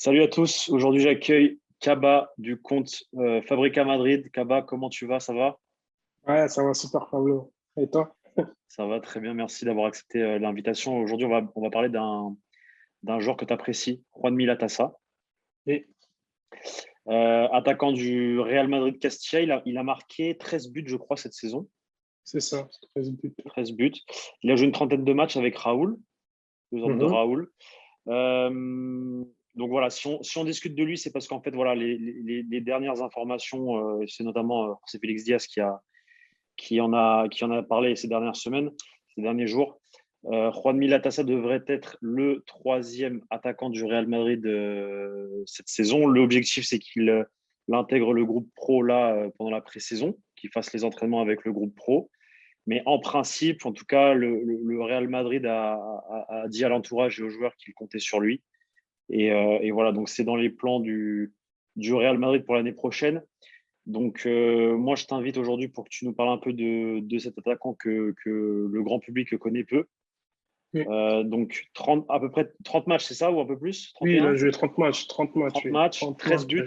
Salut à tous. Aujourd'hui, j'accueille Kaba du compte Fabrica Madrid. Kaba, comment tu vas? Ça va? Ouais, ça va super, Pablo. Et toi? Ça va très bien. Merci d'avoir accepté l'invitation. Aujourd'hui, on va parler d'un joueur que tu apprécies, Juan Milatasa, Et attaquant du Real Madrid Castilla. Il a marqué 13 buts, je crois, cette saison. c'est ça, 13 buts. 13 buts. Il a joué une trentaine de matchs avec Raoul, deux hommes de Mhm. Raoul. Donc voilà, si on discute de lui, c'est parce qu'en fait, voilà, les dernières informations, c'est notamment c'est Félix Diaz qui en a parlé ces dernières semaines, ces derniers jours. Juan Milatasa devrait être le troisième attaquant du Real Madrid cette saison. L'objectif, c'est qu'il intègre le groupe pro là pendant la pré-saison, qu'il fasse les entraînements avec le groupe pro. Mais en principe, en tout cas, le Real Madrid a dit à l'entourage et aux joueurs qu'il comptait sur lui. Et voilà, donc c'est dans les plans du Real Madrid pour l'année prochaine. Donc, moi, je t'invite aujourd'hui pour que tu nous parles un peu de cet attaquant que le grand public connaît peu. Oui, Donc, 30, à peu près 30 matchs, c'est ça, ou un peu plus? oui, il a 31? joué 30 matchs, 30 matchs, 30 oui. matchs, 30 13 matchs, buts.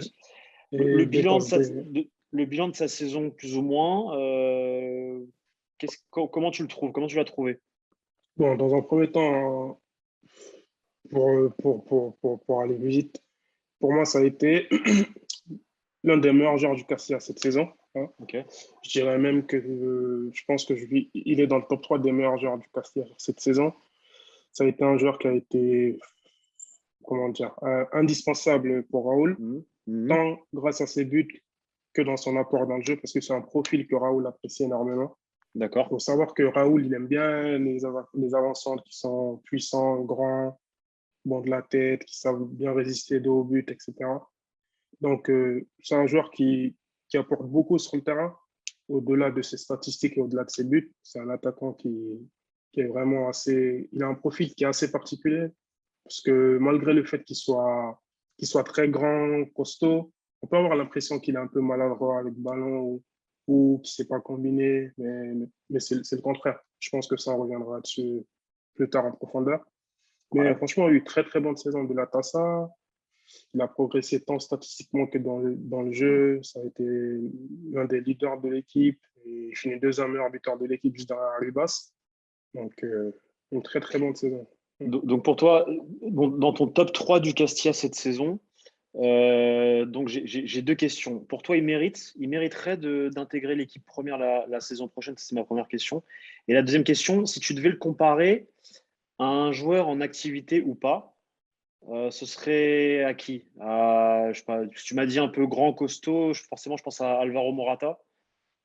oui. Le Et deux bilan de passes sa, D. le bilan de sa saison, plus ou moins, comment tu le trouves? Comment tu l'as trouvé? Bon, dans un premier temps, pour aller vite, pour moi, ça a été l'un des meilleurs joueurs du Castilla cette saison, hein. Ok, Je dirais même que je pense que il est dans le top 3 des meilleurs joueurs du Castilla cette saison. Ça a été un joueur qui a été, comment dire, indispensable pour Raoul, mhm, mhm. tant grâce à ses buts que dans son apport dans le jeu, parce que c'est un profil que Raoul apprécie énormément. Il D'accord. faut savoir que Raoul, il aime bien les avançants qui sont puissants, grands, bons de la tête, qui savent bien résister de haut but, etc. Donc, c'est un joueur qui apporte beaucoup sur le terrain, au-delà de ses statistiques et au-delà de ses buts. C'est un attaquant qui est vraiment assez. Il a un profil qui est assez particulier, parce que malgré le fait qu'il soit très grand, costaud, on peut avoir l'impression qu'il est un peu maladroit avec le ballon ou qu'il ne sait pas combiner, mais c'est le contraire. Je pense que ça, on reviendra dessus plus tard en profondeur. Mais Ouais. franchement, il y a eu très très bonne saison de la Tassa. Il a progressé tant statistiquement que dans le jeu. Ça a été l'un des leaders de l'équipe. Et il finit deuxième meilleur buteur de l'équipe juste derrière Ribas. Donc, une très très bonne saison. Donc pour toi, dans ton top 3 du Castilla cette saison, donc j'ai deux questions. Pour toi, il mériterait d'intégrer l'équipe première la saison prochaine? C'est ma première question. Et la deuxième question, si tu devais le comparer à un joueur en activité ou pas, ce serait à qui? Je sais pas, tu m'as dit un peu grand, costaud. Forcément, je pense à Alvaro Morata.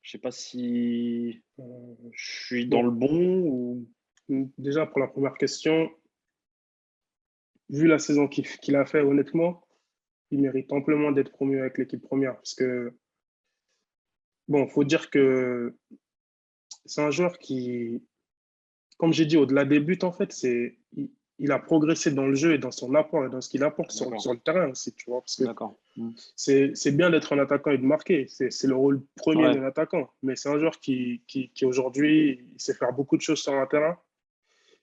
Je sais pas si je suis dans Bon, le bon ou. déjà pour la première question, vu la saison qu'il a fait, honnêtement, il mérite amplement d'être promu avec l'équipe première. Parce que, bon, il faut dire que c'est un joueur qui, comme j'ai dit, au-delà des buts, en fait, il a progressé dans le jeu et dans son apport et dans ce qu'il apporte D'accord, sur le terrain aussi, tu vois. Parce que d'accord. c'est bien d'être un attaquant et de marquer. C'est le rôle premier Ouais, d'un attaquant. Mais c'est un joueur qui aujourd'hui, il sait faire beaucoup de choses sur un terrain.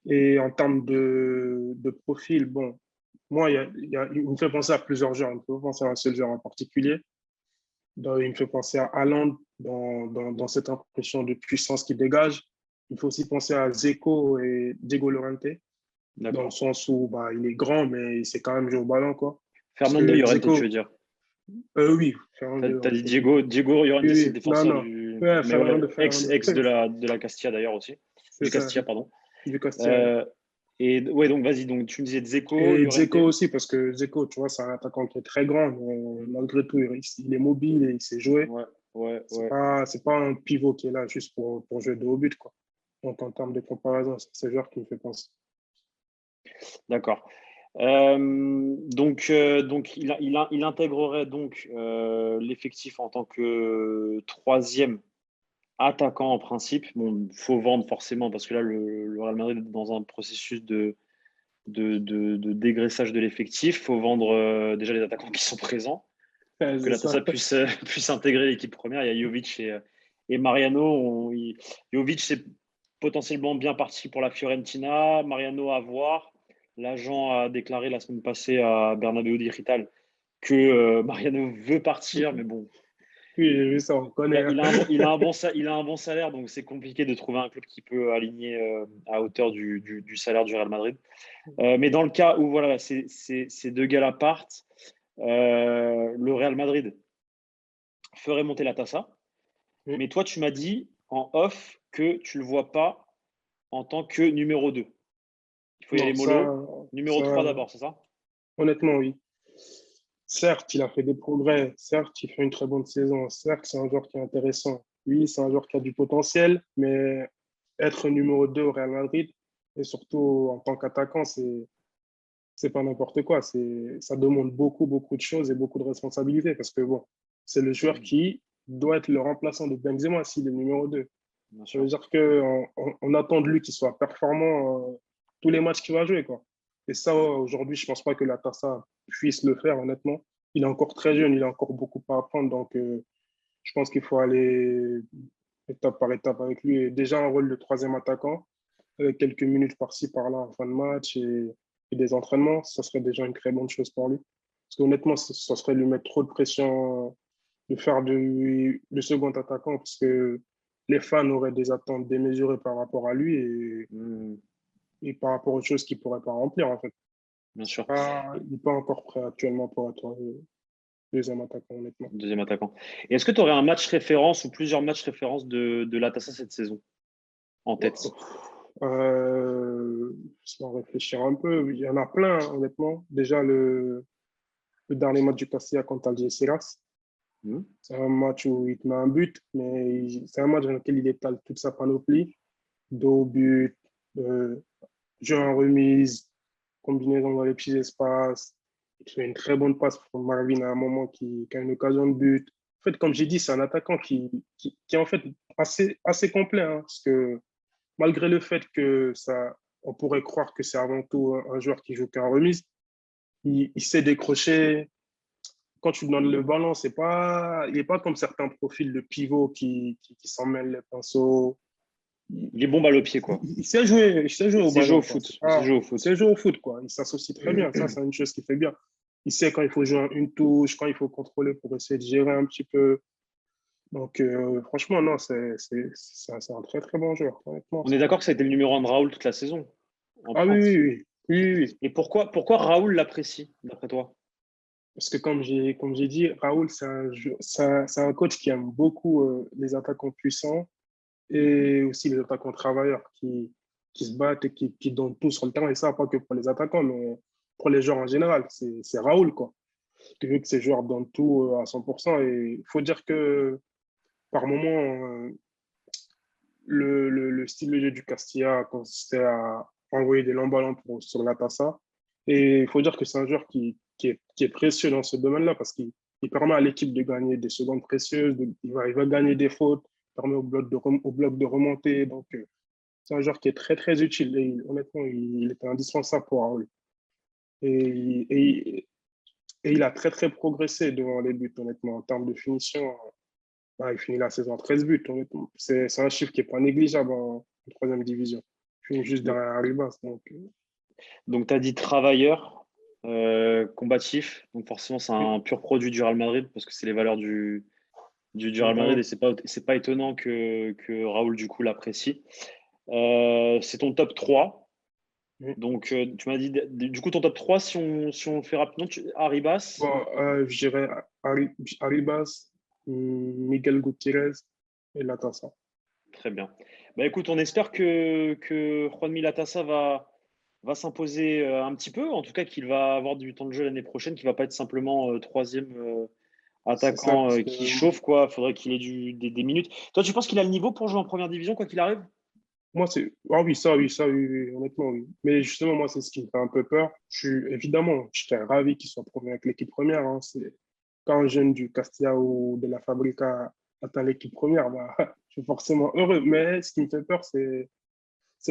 Et en termes de profil, bon, moi, il me fait penser à plusieurs joueurs. Il me fait penser à un seul joueur en particulier. Il me fait penser à Haaland dans cette impression de puissance qu'il dégage. Il faut aussi penser à Zeko et Diego Llorente, dans le d'accord. sens où bah, il est grand, mais il sait quand même jouer au ballon, quoi. Parce Fernando que Llorente, tu veux Zeko, dire? oui, T'as, Fernando t'as dit Llorente, oui. Diego Oui, Llorente, c'est le oui, non, défenseur non. du. Ouais, Mais voilà, Fernando. ex de la Castilla d'ailleurs aussi. C'est Du ça, Castilla, pardon. du Castilla. Euh, et ouais, donc vas-y, donc tu me disais Dzeko, Et Llorente. Zeko aussi, parce que Zeko, tu vois, c'est un attaquant qui est très grand, mais Hmm. malgré tout, il est mobile et il sait jouer. Ouais, ouais, C'est ouais. pas, c'est pas un pivot qui est là juste pour jouer de haut but, quoi. Donc, en termes de comparaison, c'est le joueur qui me fait penser. D'accord. Donc il intégrerait donc l'effectif en tant que troisième attaquant en principe. Bon, il faut vendre forcément parce que là, le Real Madrid est dans un processus de dégraissage de l'effectif. Il faut vendre déjà les attaquants qui sont présents Ouais, pour que c'est la ça. Tassa puisse intégrer l'équipe première. Il y a Jovic et Mariano. Jovic, c'est potentiellement bien parti pour la Fiorentina. Mariano à voir. l'agent a déclaré la semaine passée à Bernabéu Digital que Mariano veut partir, mais bon, Oui, j'ai vu ça, on il a, connaît. il a un bon, il a un bon, il a un bon salaire, donc c'est compliqué de trouver un club qui peut aligner à hauteur du salaire du Real Madrid. Mais dans le cas où voilà, ces deux gars-là partent, le Real Madrid ferait monter la Tassa. Oui. Mais toi, tu m'as dit en off que tu ne le vois pas en tant que numéro 2. Il faut y aller Non, mollo. Numéro 3 d'abord, c'est ça? honnêtement, oui. Certes, il a fait des progrès. Certes, il fait une très bonne saison. Certes, c'est un joueur qui est intéressant. Oui, c'est un joueur qui a du potentiel, mais être numéro 2 au Real Madrid, et surtout en tant qu'attaquant, c'est pas n'importe quoi. Ça demande beaucoup, beaucoup de choses et beaucoup de responsabilités parce que bon, c'est le joueur qui doit être le remplaçant de Benzema s'il est numéro 2. Bien Ça veut sûr. dire qu'on attend de lui qu'il soit performant tous les matchs qu'il va jouer, quoi. Et ça, aujourd'hui, je pense pas que la Tassa puisse le faire, honnêtement. Il est encore très jeune, il a encore beaucoup à apprendre. Donc, je pense qu'il faut aller étape par étape avec lui. Et déjà, un rôle de troisième attaquant, avec quelques minutes par-ci, par-là en fin de match et des entraînements, ça serait déjà une très bonne chose pour lui. Parce qu'honnêtement, ça serait lui mettre trop de pression de faire de second attaquant, parce que les fans auraient des attentes démesurées par rapport à lui Mmh, et par rapport aux choses qu'il ne pourrait pas remplir, en fait. bien sûr. Il n'est pas encore prêt actuellement pour être deuxième attaquant, honnêtement. Deuxième attaquant. Et est-ce que tu aurais un match référence ou plusieurs matchs références de Latassa cette saison en tête? Sans réfléchir un peu, il y en a plein, hein, honnêtement. Déjà, le dernier match du Castilla contre Algeciras, Mmh. c'est un match où il te met un but, mais c'est un match dans lequel il étale toute sa panoplie. Dos, but, euh, jeu en remise, combinaison dans les petits espaces. Il fait une très bonne passe pour Marvin à un moment qui a une occasion de but. En fait, comme j'ai dit, c'est un attaquant qui est en fait assez complet, hein, parce que malgré le fait que ça, on pourrait croire que c'est avant tout un joueur qui joue qu'en remise, il sait décrocher. Quand tu lui donnes le ballon, il n'est pas comme certains profils de pivot qui s'en mêlent les pinceaux. Il est bon balle au pied, quoi. Il sait jouer Il au sait jouer ballon, au quoi. foot. Il sait jouer au Il sait foot. jouer au foot, quoi. Il s'associe très bien. Ça, c'est une chose qu'il fait bien. Il sait quand il faut jouer en une touche, quand il faut contrôler pour essayer de gérer un petit peu. Donc, franchement, non, c'est un très, très bon joueur, honnêtement. On est d'accord que ça a été le numéro 1 de Raoul toute la saison en Ah oui, oui, pointe. oui. Oui, oui, oui. Et pourquoi Raoul l'apprécie, d'après toi? Parce que comme j'ai dit, Raoul, c'est un coach qui aime beaucoup les attaquants puissants et aussi les attaquants travailleurs qui se battent et qui donnent tout sur le terrain. Et ça, pas que pour les attaquants, mais pour les joueurs en général. C'est Raoul, quoi. Tu veux que ces joueurs donnent tout à 100%. Et il faut dire que par moment, le style de jeu du Castilla consistait à envoyer des longs ballons sur la Tassa. Et il faut dire que c'est un joueur qui est précieux dans ce domaine-là parce qu'il permet à l'équipe de gagner des secondes précieuses, il va gagner des fautes, permet au bloc de remonter. Donc, c'est un joueur qui est très, très utile. Et honnêtement, il était indispensable pour Raoul. Et, et, et il a très, très progressé devant les buts, honnêtement. En termes de finition, il finit la saison à 13 buts, honnêtement. C'est un chiffre qui n'est pas négligeable en troisième division. Il finit juste Donc, derrière Arribas. Donc, donc tu as dit travailleur, combatif. Donc, forcément, c'est un pur produit du Real Madrid parce que c'est les valeurs du Real Madrid et c'est pas étonnant que Raoul, du coup, l'apprécie. C'est ton top 3. Donc, tu m'as dit, du coup, ton top 3, si on le fait rapidement, Arribas. bon, je dirais Arribas, Miguel Gutiérrez et Latassa. Très bien. Bah, écoute, on espère que Juan Milatassa va s'imposer un petit peu, en tout cas qu'il va avoir du temps de jeu l'année prochaine, qu'il ne va pas être simplement troisième C'est ça, attaquant parce que qui chauffe, quoi. Il faudrait qu'il ait des minutes. Toi, tu penses qu'il a le niveau pour jouer en première division, quoi qu'il arrive? moi, c'est. Ah oui, oui, honnêtement, oui. Mais justement, moi, c'est ce qui me fait un peu peur. Évidemment, je serais ravi qu'il soit premier avec l'équipe première, hein. Quand un jeune du Castilla ou de la Fabrica atteint l'équipe première, bah, je suis forcément heureux. Mais ce qui me fait peur, c'est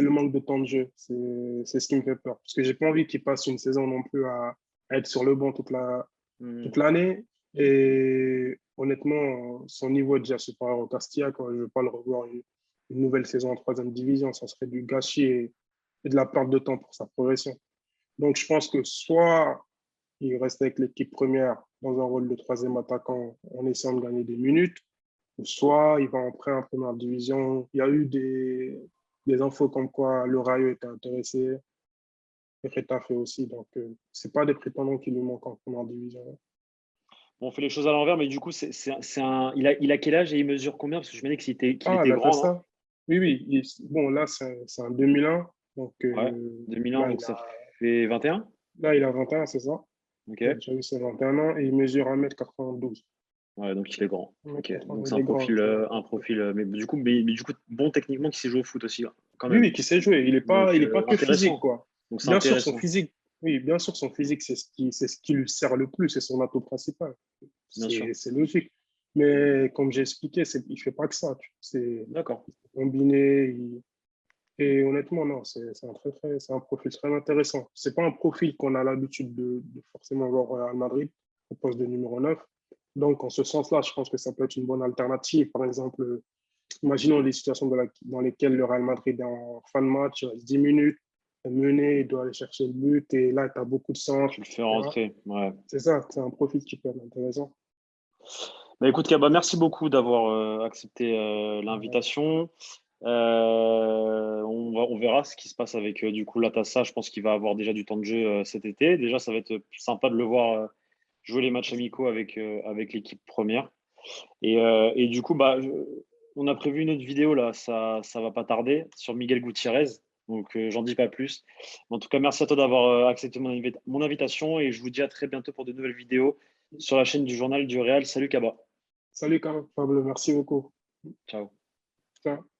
le manque de temps de jeu. C'est ce qui me fait peur. Parce que j'ai pas envie qu'il passe une saison non plus à être sur le banc toute Hmm. l'année. Et honnêtement, son niveau est déjà supérieur au Castilla, quoi. Je ne veux pas le revoir une nouvelle saison en troisième division. Ça serait du gâchis et de la perte de temps pour sa progression. Donc, je pense que soit il reste avec l'équipe première dans un rôle de troisième attaquant en essayant de gagner des minutes, ou soit il va en prêt en première division. Il y a eu des infos comme quoi le Rayo était intéressé, et Retafe aussi. Donc, ce pas des prétendants qui lui manquent en première division. Bon, on fait les choses à l'envers, mais du coup, il a quel âge et il mesure combien? Parce que je me dis qu'il Ah, était grand, non? Latassa? Oui, oui. Bon, là, c'est un 2001. Donc, Ouais, 2001, là, donc ça fait 21. il a 21, c'est ça? Ok. Il a déjà eu ses 21 ans et il mesure 1,92 m. Ouais, donc il est grand. Ok. Donc 1,92 m, c'est il est grand. mais du coup, bon techniquement, qui sait jouer au foot aussi, quand Oui, même. oui, qui sait jouer. Donc Il est pas que physique, intéressant. quoi. Donc c'est Bien sûr, son intéressant, physique, oui, bien sûr, son physique, c'est ce qui lui sert le plus, c'est son atout principal. bien sûr. C'est logique. Mais comme j'ai expliqué, il fait pas que ça. C'est D'accord. combiné. Et honnêtement, non, c'est un profil très intéressant. C'est pas un profil qu'on a l'habitude de forcément voir au Real Madrid au poste de numéro 9. Donc, en ce sens-là, je pense que ça peut être une bonne alternative. Par exemple, imaginons les situations dans lesquelles le Real Madrid est en fin de match, il reste 10 minutes, est mené, il doit aller chercher le but, et là, tu as beaucoup de centres, Tu le fais etc. rentrer. Ouais. C'est ça, c'est un profil qui peut être intéressant. Bah, écoute, Kaba, merci beaucoup d'avoir accepté l'invitation. On verra ce qui se passe avec du coup Latassa. Je pense qu'il va avoir déjà du temps de jeu cet été. Déjà, ça va être sympa de le voir jouer les matchs amicaux avec l'équipe première. Et du coup, on a prévu une autre vidéo là, ça va pas tarder, sur Miguel Gutiérrez. Donc, j'en dis pas plus. Mais en tout cas, merci à toi d'avoir accepté mon invitation et je vous dis à très bientôt pour de nouvelles vidéos sur la chaîne du Journal du Real. Salut Kaba. Salut, Pablo, merci beaucoup. Ciao. Ciao.